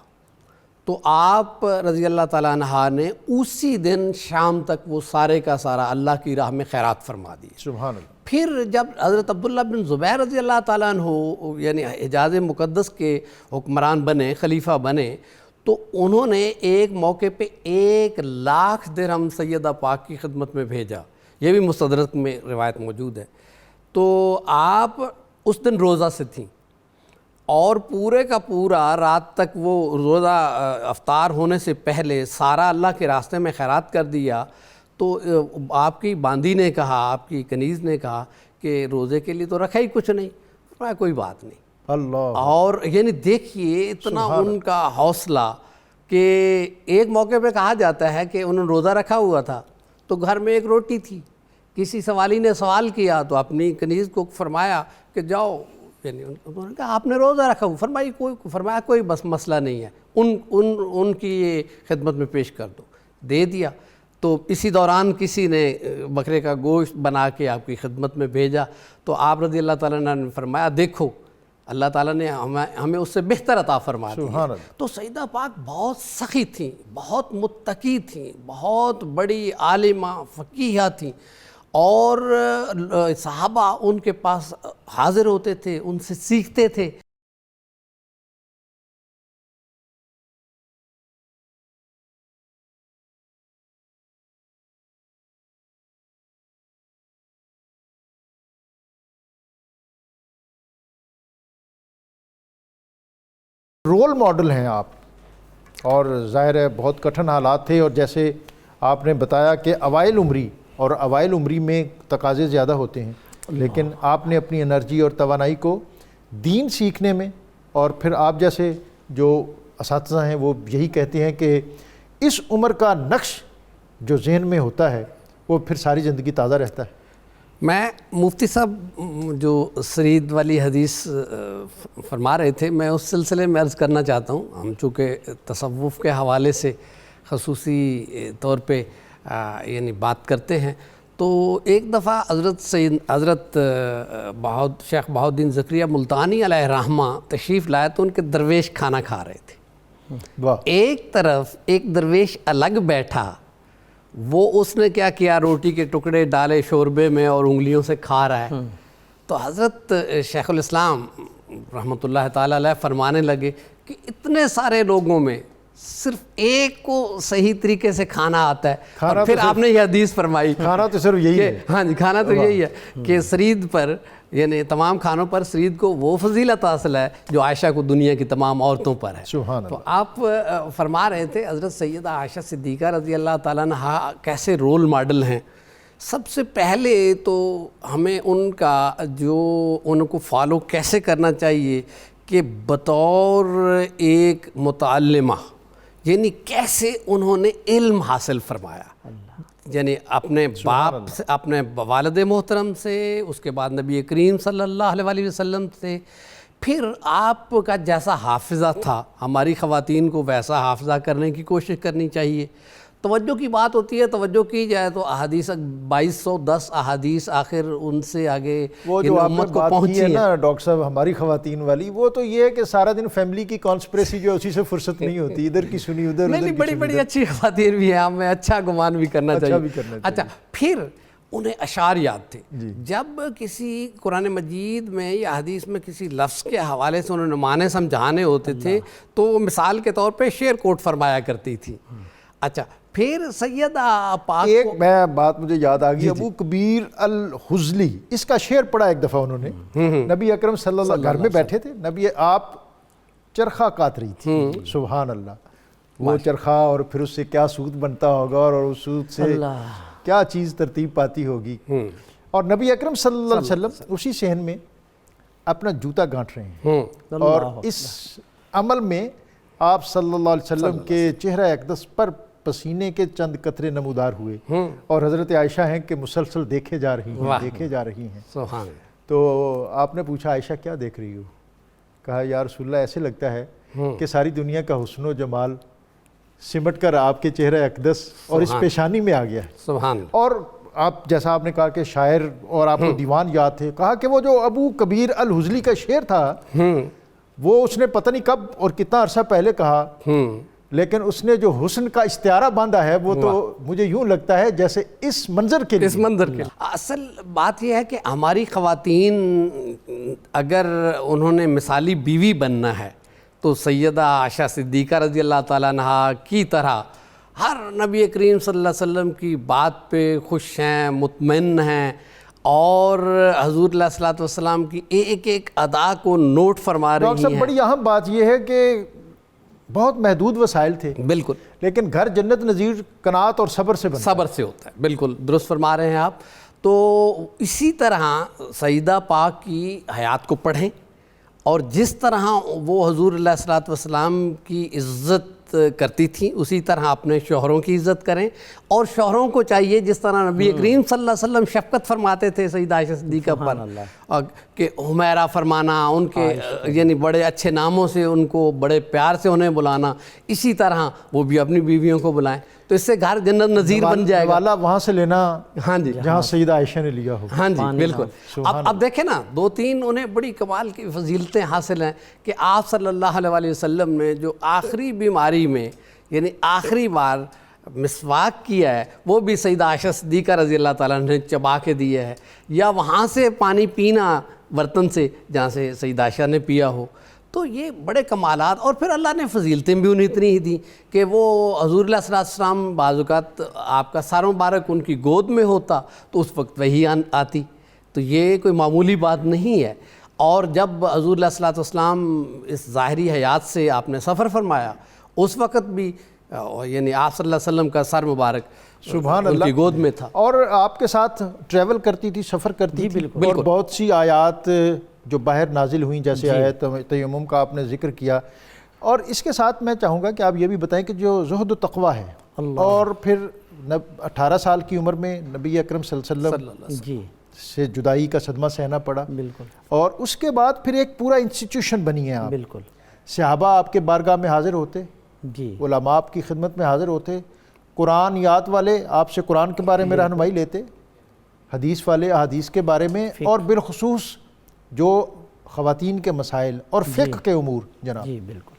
تو آپ رضی اللہ تعالیٰ عنہ نے اسی دن شام تک وہ سارے کا سارا اللہ کی راہ میں خیرات فرما دی۔ سبحان اللہ۔ پھر جب حضرت عبداللہ بن زبیر رضی اللہ تعالیٰ عنہ یعنی حجاز مقدس کے حکمران بنے، خلیفہ بنے، تو انہوں نے ایک موقع پہ 1,00,000 درہم سیدہ پاک کی خدمت میں بھیجا، یہ بھی مستدرک میں روایت موجود ہے۔ تو آپ اس دن روزہ سے تھیں اور پورے کا پورا رات تک وہ روزہ افطار ہونے سے پہلے سارا اللہ کے راستے میں خیرات کر دیا۔ تو آپ کی باندی نے کہا، آپ کی کنیز نے کہا کہ روزے کے لیے تو رکھا ہی کچھ نہیں، فرمایا کوئی بات نہیں۔ اللہ، اور یعنی دیکھیے اتنا ان کا حوصلہ کہ ایک موقع پہ کہا جاتا ہے کہ انہوں نے روزہ رکھا ہوا تھا تو گھر میں ایک روٹی تھی، کسی سوالی نے سوال کیا تو اپنی کنیز کو فرمایا کہ جاؤ، یعنی انہوں نے کہا آپ نے روزہ رکھا ہوا، فرمایا کوئی بس مسئلہ نہیں ہے، ان کی یہ خدمت میں پیش کر دو، دے دیا۔ تو اسی دوران کسی نے بکرے کا گوشت بنا کے آپ کی خدمت میں بھیجا، تو آپ رضی اللہ تعالیٰ عنہ نے فرمایا دیکھو اللہ تعالیٰ نے ہمیں اس سے بہتر عطا فرما دی ہے۔ تو سیدہ پاک بہت سخی تھیں، بہت متقی تھیں، بہت بڑی عالمہ فقیہہ تھیں، اور صحابہ ان کے پاس حاضر ہوتے تھے، ان سے سیکھتے تھے۔ رول ماڈل ہیں آپ، اور ظاہر ہے بہت کٹھن حالات تھے، اور جیسے آپ نے بتایا کہ اوائل عمری میں تقاضے زیادہ ہوتے ہیں، لیکن آپ نے اپنی انرجی اور توانائی کو دین سیکھنے میں، اور پھر آپ جیسے جو اساتذہ ہیں وہ یہی کہتے ہیں کہ اس عمر کا نقش جو ذہن میں ہوتا ہے وہ پھر ساری زندگی تازہ رہتا ہے۔ میں مفتی صاحب جو سرید والی حدیث فرما رہے تھے، میں اس سلسلے میں عرض کرنا چاہتا ہوں، ہم چونکہ تصوف کے حوالے سے خصوصی طور پہ یعنی بات کرتے ہیں، تو ایک دفعہ حضرت شیخ بہاؤالدین زکریا ملتانی علیہ رحمہ تشریف لائے، تو ان کے درویش کھانا کھا رہے تھے۔ ایک طرف ایک درویش الگ بیٹھا، وہ اس نے کیا کیا، روٹی کے ٹکڑے ڈالے شوربے میں اور انگلیوں سے کھا رہا ہے۔ تو حضرت شیخ الاسلام رحمۃ اللہ تعالیٰ علیہ فرمانے لگے کہ اتنے سارے لوگوں میں صرف ایک کو صحیح طریقے سے کھانا آتا ہے، اور پھر آپ نے یہ حدیث فرمائی، کھانا تو صرف یہی ہے۔ ہاں جی، کھانا تو یہی ہے کہ سرید پر، یعنی تمام کھانوں پر سرید کو وہ فضیلت حاصل ہے جو عائشہ کو دنیا کی تمام عورتوں پر ہے۔ تو آپ فرما رہے تھے حضرت سیدہ عائشہ صدیقہ رضی اللہ تعالیٰ عنہا کیسے رول ماڈل ہیں۔ سب سے پہلے تو ہمیں ان کا ان کو فالو کیسے کرنا چاہیے کہ بطور ایک متعلمہ، یعنی کیسے انہوں نے علم حاصل فرمایا، یعنی اپنے باپ سے، اپنے والد محترم سے، اس کے بعد نبی کریم صلی اللہ علیہ وسلم سے، پھر آپ کا جیسا حافظہ تھا، ہماری خواتین کو ویسا حافظہ کرنے کی کوشش کرنی چاہیے۔ توجہ کی بات ہوتی ہے، توجہ کی جائے تو احادیث 2210 احادیث آخر ان سے آگے وہ جو آپ نے بات کی ہے نا ڈاکٹر صاحب ہماری خواتین والی، وہ تو یہ ہے کہ سارا دن فیملی کی کانسپریسی جو اسی سے فرصت نہیں ہوتی، ادھر کی سنی ادھر، نہیں بڑی بڑی اچھی خواتین بھی ہیں، ہمیں اچھا گمان بھی کرنا چاہیے۔ اچھا، پھر انہیں اشعار یاد تھے، جب کسی قرآن مجید میں یا حدیث میں کسی لفظ کے حوالے سے انہوں نے معنی سمجھانے ہوتے تھے تو وہ مثال کے طور پہ شعر کوٹ فرمایا کرتی تھی۔ اچھا، پھر سیدہ پاک ایک میں بات مجھے یاد آ گئی، ابو کبیر الحزلی، اس کا شعر پڑھا ایک دفعہ انہوں نے، نبی اکرم صلی اللہ گھر میں بیٹھے تھے، نبی آپ چرخہ کاٹ رہی تھی، سبحان اللہ، وہ چرخہ اور پھر اس سے کیا سود بنتا ہوگا اور اس سود سے کیا چیز ترتیب پاتی ہوگی، اور نبی اکرم صلی اللہ علیہ وسلم اسی صحن میں اپنا جوتا گانٹ رہے ہیں، اور اس عمل میں آپ صلی اللہ علیہ وسلم کے چہرہ اقدس پر پسینے کے چند قطرے نمودار ہوئے، اور حضرت عائشہ ہیں کہ مسلسل دیکھے جا رہی ہیں۔ تو آپ نے پوچھا عائشہ کیا دیکھ رہی ہو؟ کہا یا رسول اللہ ایسے لگتا ہے کہ ساری دنیا کا حسن و جمال سمٹ کر آپ کے چہرہ اقدس اور اس پیشانی میں آ گیا ہے۔ اور آپ جیسا آپ نے کہا کہ شاعر اور آپ کو دیوان یاد تھے، کہا کہ وہ جو ابو کبیر الحزلی کا شعر تھا وہ اس نے پتہ نہیں کب اور کتنا عرصہ پہلے کہا، لیکن اس نے جو حسن کا استعارہ باندھا ہے وہ تو مجھے یوں لگتا ہے جیسے اس منظر کے لیے۔ اصل بات یہ ہے کہ ہماری خواتین اگر انہوں نے مثالی بیوی بننا ہے تو سیدہ عائشہ صدیقہ رضی اللہ تعالیٰ عنہا کی طرح ہر نبی کریم صلی اللہ علیہ وسلم کی بات پہ خوش ہیں، مطمئن ہیں، اور حضور علیہ الصلوۃ والسلام کی ایک ایک ادا کو نوٹ فرما رہی ہیں۔ ڈاکٹر صاحب بڑی اہم بات یہ ہے کہ بہت محدود وسائل تھے، بالکل، لیکن گھر جنت نظیر قناعت اور صبر سے بنتا ہے۔ صبر سے ہوتا ہے، بالکل درست فرما رہے ہیں آپ۔ تو اسی طرح سیدہ پاک کی حیات کو پڑھیں، اور جس طرح وہ حضور علیہ الصلوۃ والسلام کی عزت کرتی تھیں اسی طرح اپنے شوہروں کی عزت کریں، اور شوہروں کو چاہیے جس طرح نبی کریم صلی اللہ علیہ وسلم شفقت فرماتے تھے سیدہ عائشہ صدیقہ پر، کہ حمیرہ فرمانا، ان کے یعنی بڑے اچھے ناموں سے ان کو بڑے پیار سے انہیں بلانا، اسی طرح وہ بھی اپنی بیویوں کو بلائیں۔ تو اس سے گھر جنت نظیر بن جائے گا۔ والا وہاں سے لینا ہاں جی، جہاں سیدہ عائشہ نے لیا ہو۔ ہاں جی بالکل۔ اب دیکھیں نا، 2-3 انہیں بڑی کمال کی فضیلتیں حاصل ہیں کہ آپ صلی اللہ علیہ وسلم نے جو آخری بیماری میں یعنی آخری بار مسواک کیا ہے وہ بھی سیدہ عائشہ صدیقہ رضی اللہ تعالیٰ نے چبا کے دیا ہے، یا وہاں سے پانی پینا برتن سے جہاں سے سیدہ عائشہ نے پیا ہو۔ تو یہ بڑے کمالات، اور پھر اللہ نے فضیلتیں بھی انہیں اتنی ہی دیں کہ وہ حضور علیہ الصلوۃ والسلام بعض اوقات آپ کا سر مبارک ان کی گود میں ہوتا تو اس وقت وہی آتی، تو یہ کوئی معمولی بات نہیں ہے۔ اور جب حضور علیہ الصلوۃ والسلام اس ظاہری حیات سے آپ نے سفر فرمایا اس وقت بھی یعنی آپ صلی اللہ علیہ وسلم کا سر مبارک سبحان ان اللہ کی گود میں تھا، اور آپ کے ساتھ ٹریول کرتی تھی، سفر کرتی تھی، اور بہت سی آیات جو باہر نازل ہوئیں، جیسے آیت تیمم کا آپ نے ذکر کیا۔ اور اس کے ساتھ میں چاہوں گا کہ آپ یہ بھی بتائیں کہ جو زہد و تقویٰ ہے، اور پھر 18 سال کی عمر میں نبی اکرم صلی اللہ علیہ وسلم سے جدائی کا صدمہ سہنا پڑا، بالکل، اور اس کے بعد پھر ایک پورا انسٹیٹیوشن بنی ہے آپ، بالکل، صحابہ آپ کے بارگاہ میں حاضر ہوتے، جی، علماء آپ کی خدمت میں حاضر ہوتے، قرآن یاد والے آپ سے قرآن کے بارے میں رہنمائی لیتے، حدیث والے احادیث کے بارے میں، اور بالخصوص جو خواتین کے مسائل اور فقہ کے امور جناب۔ جی بالکل۔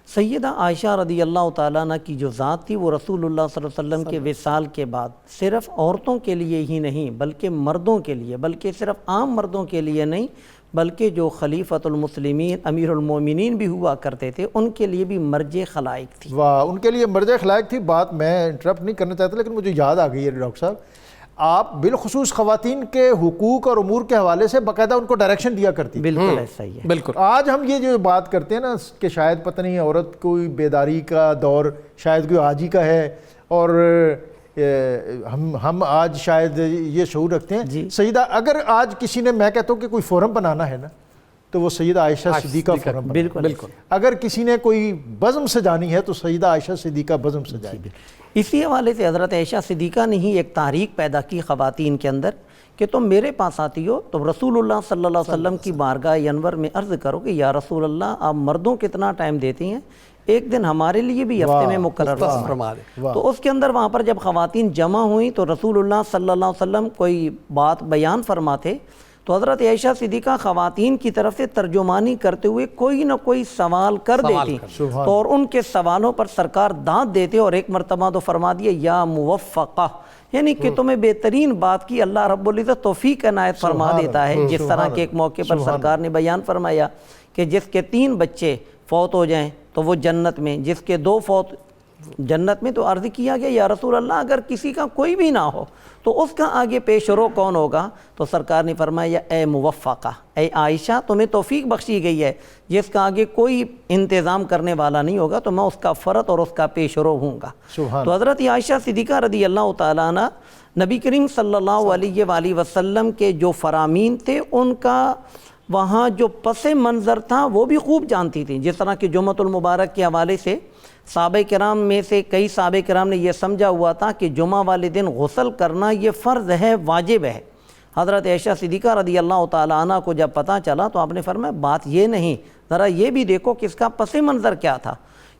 سیدہ عائشہ رضی اللہ تعالیٰ عنہ کی جو ذات تھی وہ رسول اللہ صلی اللہ علیہ وسلم کے وصال کے بعد صرف عورتوں کے لیے ہی نہیں بلکہ مردوں کے لیے، بلکہ صرف عام مردوں کے لیے نہیں بلکہ جو خلیفۃ المسلمین امیر المومنین بھی ہوا کرتے تھے ان کے لیے بھی مرج خلائق تھی۔ واہ، ان کے لیے مرج خلائق تھی۔ بات میں انٹرپٹ نہیں کرنا چاہتا لیکن مجھے یاد آ گئی ہے ڈاکٹر صاحب، آپ بالخصوص خواتین کے حقوق اور امور کے حوالے سے باقاعدہ ان کو ڈائریکشن دیا کرتی۔ بالکل ایسا ہی ہے، بالکل۔ آج ہم یہ جو بات کرتے ہیں نا کہ شاید پتہ نہیں عورت کوئی بیداری کا دور شاید کوئی آج ہی کا ہے، اور ہم آج شاید یہ شعور رکھتے ہیں۔ سیدہ اگر آج کسی نے، میں کہتا ہوں کہ کوئی فورم بنانا ہے نا تو وہ سیدہ عائشہ صدیقہ فورم بنانا۔ بالکل۔ اگر کسی نے کوئی بزم سجانی ہے تو سیدہ عائشہ صدیقہ بزم سجائے۔ اسی حوالے سے حضرت عائشہ صدیقہ نے ہی ایک تحریک پیدا کی خواتین کے اندر کہ تم میرے پاس آتی ہو تو رسول اللہ صلی اللہ علیہ وسلم کی بارگاہ انور میں عرض کرو کہ یا رسول اللہ آپ مردوں کتنا ٹائم دیتی ہیں، ایک دن ہمارے لیے بھی ہفتے میں مقرر فرما دیں۔ تو اس کے اندر وہاں پر جب خواتین جمع ہوئیں تو رسول اللہ صلی اللہ علیہ وسلم کوئی بات بیان فرماتے تو حضرت عائشہ صدیقہ خواتین کی طرف سے ترجمانی کرتے ہوئے کوئی نہ کوئی سوال کر دیتی تو اور ان کے سوالوں پر سرکار دانت دیتے، اور ایک مرتبہ تو فرما دیا یا موفقہ، یعنی کہ تمہیں بہترین بات کی اللہ رب العزت توفیق عنایت فرما دیتا ہے۔ جس طرح کے ایک موقع پر سرکار نے بیان فرمایا کہ جس کے 3 بچے فوت ہو جائیں تو وہ جنت میں، جس کے 2 فوت جنت میں، تو عرض کیا گیا یا رسول اللہ اگر کسی کا کوئی بھی نہ ہو تو اس کا آگے پیش رو کون ہوگا؟ تو سرکار نے فرمایا اے موفقہ، اے عائشہ تمہیں توفیق بخشی گئی ہے، جس کا آگے کوئی انتظام کرنے والا نہیں ہوگا تو میں اس کا فرط اور اس کا پیش رو ہوں گا۔ تو حضرت عائشہ صدیقہ رضی اللہ تعالیٰ عنہ نبی کریم صلی اللہ علیہ وآلہ وسلم کے جو فرامین تھے ان کا وہاں جو پس منظر تھا وہ بھی خوب جانتی تھیں۔ جس طرح کہ جمعۃ المبارک کے حوالے سے صحابہ کرام میں سے کئی صحابہ کرام نے یہ سمجھا ہوا تھا کہ جمعہ والے دن غسل کرنا یہ فرض ہے، واجب ہے۔ حضرت عائشہ صدیقہ رضی اللہ تعالیٰ عنہ کو جب پتہ چلا تو آپ نے فرمایا بات یہ نہیں، ذرا یہ بھی دیکھو کہ اس کا پس منظر کیا تھا،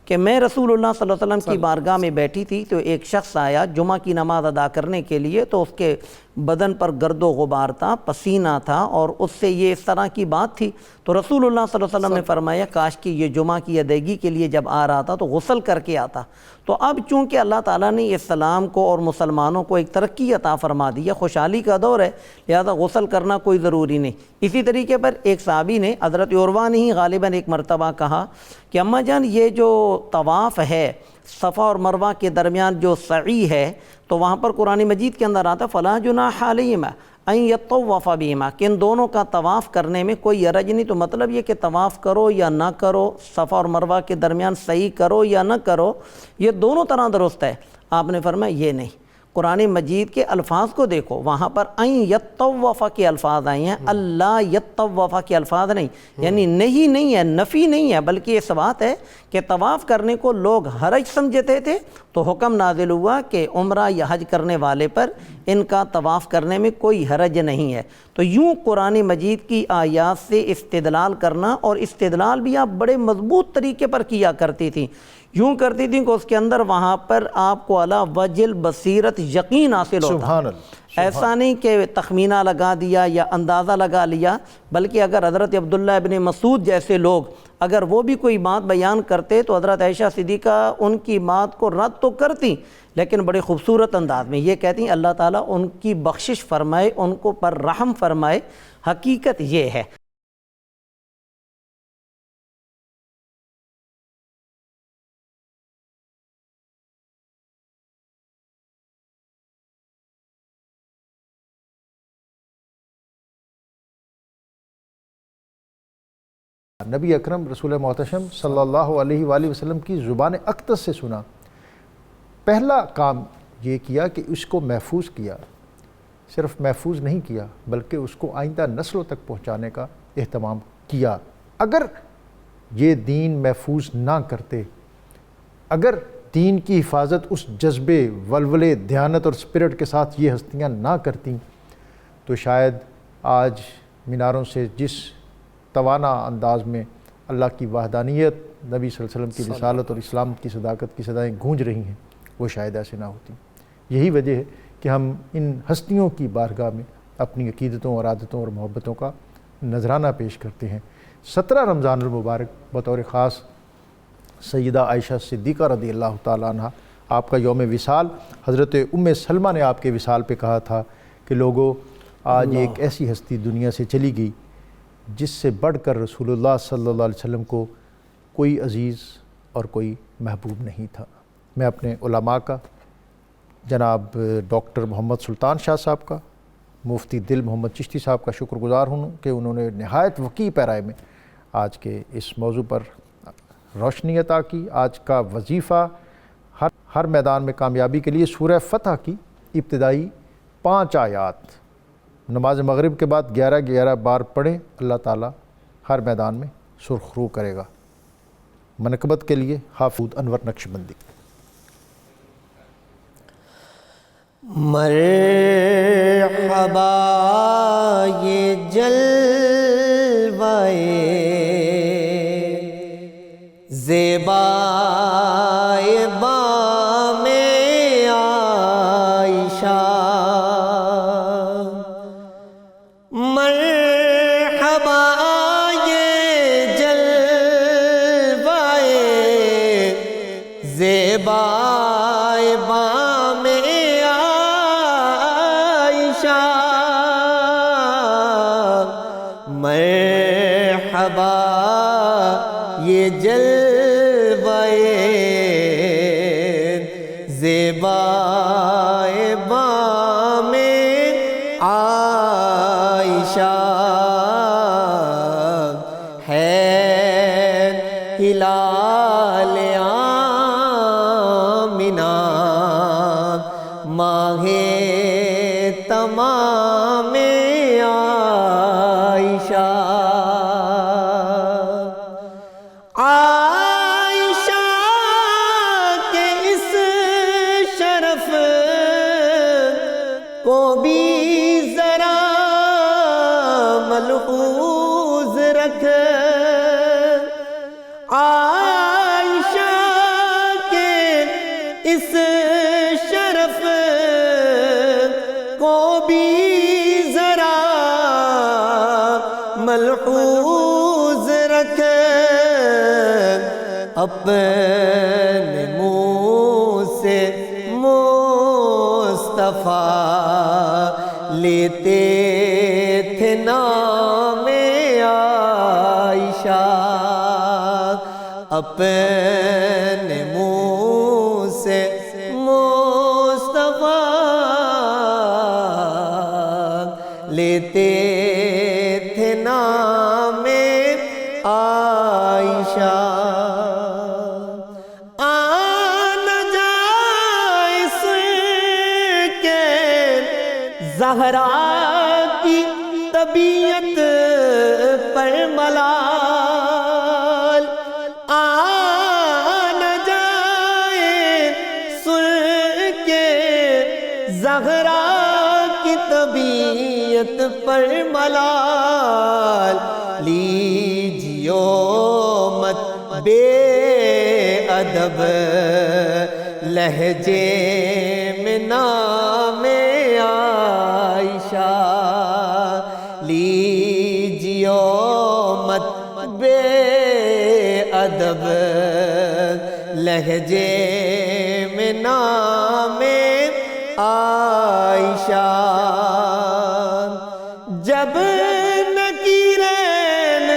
کہ میں رسول اللہ صلی اللہ علیہ وسلم کی بارگاہ میں بیٹھی تھی تو ایک شخص آیا جمعہ کی نماز ادا کرنے کے لیے، تو اس کے بدن پر گرد و غبار تھا، پسینہ تھا، اور اس سے یہ اس طرح کی بات تھی۔ تو رسول اللہ صلی اللہ علیہ وسلم نے فرمایا کاش کہ یہ جمعہ کی ادائیگی کے لیے جب آ رہا تھا تو غسل کر کے آتا۔ تو اب چونکہ اللہ تعالیٰ نے اسلام کو اور مسلمانوں کو ایک ترقی عطا فرما دیا، خوشحالی کا دور ہے، لہذا غسل کرنا کوئی ضروری نہیں۔ اسی طریقے پر ایک صحابی نے حضرت عروہ نے ہی غالباً ایک مرتبہ کہا کہ اماں جان یہ جو طواف ہے صفا اور مروہ کے درمیان جو سعی ہے تو وہاں پر قرآن مجید کے اندر آتا فلا جناح علیہما ان یطوف بہما، کہ ان دونوں کا طواف کرنے میں کوئی حرج نہیں۔ تو مطلب یہ کہ طواف کرو یا نہ کرو، صفا اور مروہ کے درمیان سعی کرو یا نہ کرو، یہ دونوں طرح درست ہے۔ آپ نے فرمایا یہ نہیں، قرآن مجید کے الفاظ کو دیکھو، وہاں پر ان یطوف کے الفاظ آئی ہیں، اللہ یطوف کے الفاظ نہیں، یعنی نہیں ہے، نفی نہیں ہے، بلکہ یہ بات ہے کہ طواف کرنے کو لوگ حرج سمجھتے تھے تو حکم نازل ہوا کہ عمرہ یا حج کرنے والے پر ان کا طواف کرنے میں کوئی حرج نہیں ہے۔ تو یوں قرآن مجید کی آیات سے استدلال کرنا، اور استدلال بھی آپ بڑے مضبوط طریقے پر کیا کرتی تھی، یوں کرتی تھیں کہ اس کے اندر وہاں پر آپ کو علی وجہ البصیرت یقین حاصل ہوتا. سبحان اللہ. ایسا نہیں کہ تخمینہ لگا دیا یا اندازہ لگا لیا، بلکہ اگر حضرت عبداللہ ابن مسعود جیسے لوگ اگر وہ بھی کوئی بات بیان کرتے تو حضرت عائشہ صدیقہ ان کی بات کو رد تو کرتی، لیکن بڑے خوبصورت انداز میں یہ کہتی ہیں اللہ تعالیٰ ان کی بخشش فرمائے، ان کو پر رحم فرمائے. حقیقت یہ ہے. نبی اکرم رسول محتشم صلی اللہ علیہ وآلہ وسلم کی زبان اقدس سے سنا. پہلا کام یہ کیا کہ اس کو محفوظ کیا. صرف محفوظ نہیں کیا بلکہ اس کو آئندہ نسلوں تک پہنچانے کا اہتمام کیا. اگر یہ دین محفوظ نہ کرتے، اگر دین کی حفاظت اس جذبے، ولولے، دیانت اور اسپرٹ کے ساتھ یہ ہستیاں نہ کرتیں تو شاید آج میناروں سے جس توانا انداز میں اللہ کی وحدانیت، نبی صلی اللہ علیہ وسلم کی رسالت اور اسلام کی صداقت کی صدائیں گونج رہی ہیں، وہ شاید ایسے نہ ہوتی. یہی وجہ ہے کہ ہم ان ہستیوں کی بارگاہ میں اپنی عقیدتوں اور عادتوں اور محبتوں کا نذرانہ پیش کرتے ہیں. 17 رمضان المبارک بطور خاص سیدہ عائشہ صدیقہ رضی اللہ تعالیٰ عنہ آپ کا یوم وصال. حضرت ام سلمہ نے آپ کے وصال پہ کہا تھا کہ لوگوں، آج ایک ایسی ہستی دنیا سے چلی گئی جس سے بڑھ کر رسول اللہ صلی اللہ علیہ وسلم کو کوئی عزیز اور کوئی محبوب نہیں تھا. میں اپنے علماء کا، جناب ڈاکٹر محمد سلطان شاہ صاحب کا، مفتی دل محمد چشتی صاحب کا شکر گزار ہوں کہ انہوں نے نہایت وسیع پیرائے میں آج کے اس موضوع پر روشنی عطا کی. آج کا وظیفہ ہر میدان میں کامیابی کے لیے سورہ فتح کی ابتدائی 5 آیات نماز مغرب کے بعد 11 بار پڑھیں. اللہ تعالیٰ ہر میدان میں سرخرو کرے گا. منقبت کے لیے حافظ انور نقشبندی. مرحبا یہ جلوائے زیبائے بام عائشہ، مرحبا یہ جلوائے زیبائے بام عائشہ، مرحبا یہ جلوائے زیبائے بام عائشہ، ہے ہلال آمنہ ماہ تمام عائشہ، عائشہ کے اس شرف کو بھی ذرا ملحوظ رکھ. عائشہ کے اس شرف کو بھی ذرا ملحوظ رکھ. اپنے منہ سے مصطفیٰ لیتے تھے نام عائشہ، اپنے منہ سے مصطفیٰ لیتے تھے نام عائشہ. زہرا کی طبیعت پر ملال آ نہ جائے، سن کے زہرا کی طبیعت پر ملال. لیجیو مت بے ادب لہجے میں نام عائشہ لیجیو مت بے ادب لہجے میں نام عائشہ جب نکیرین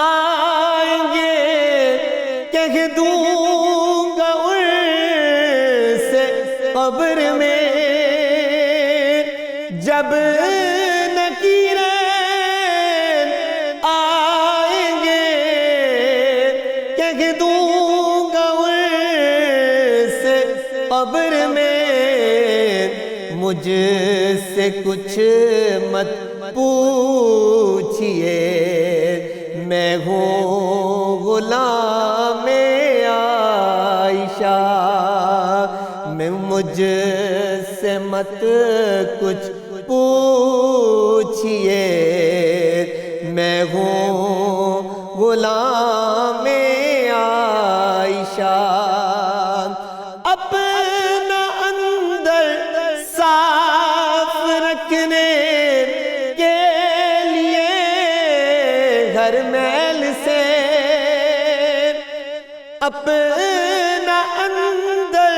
آئیں گے کہہ دوں گا ان سے قبر میں جب نکیرین آئیں گے کہہ دوں گا ان سے قبر میں مجھ سے کچھ مت پوچھئے میں ہوں غلام عائشہ میں مجھ سے مت کچھ پوچھئے میں ہوں غلام عائشہ اپنا اندر صاف رکھنے کے لیے ہر میل سے اپنا اندر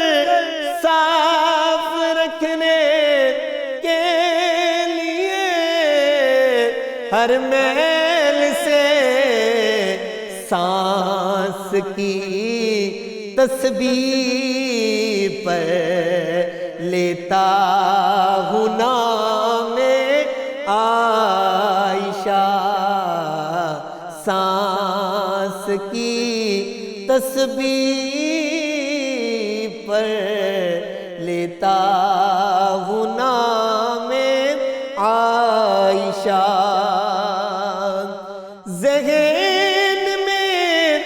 صاف رکھنے کے لیے ہر میل سے سانس کی تسبیح پر لیتا ہوں نام عائشہ سانس کی تسبیح پر لیتا ہوں نام عائشہ ذہن میں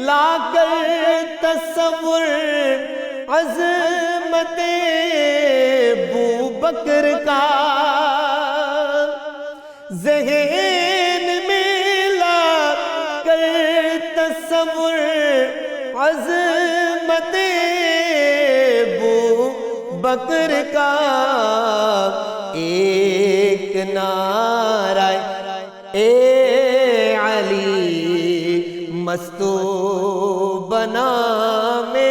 لا کر تصور عظمت ابوبکر کا ذہن میں لا کر تصور عظمت ابوبکر کا ایک نعرہ اے علی مستو بنا میں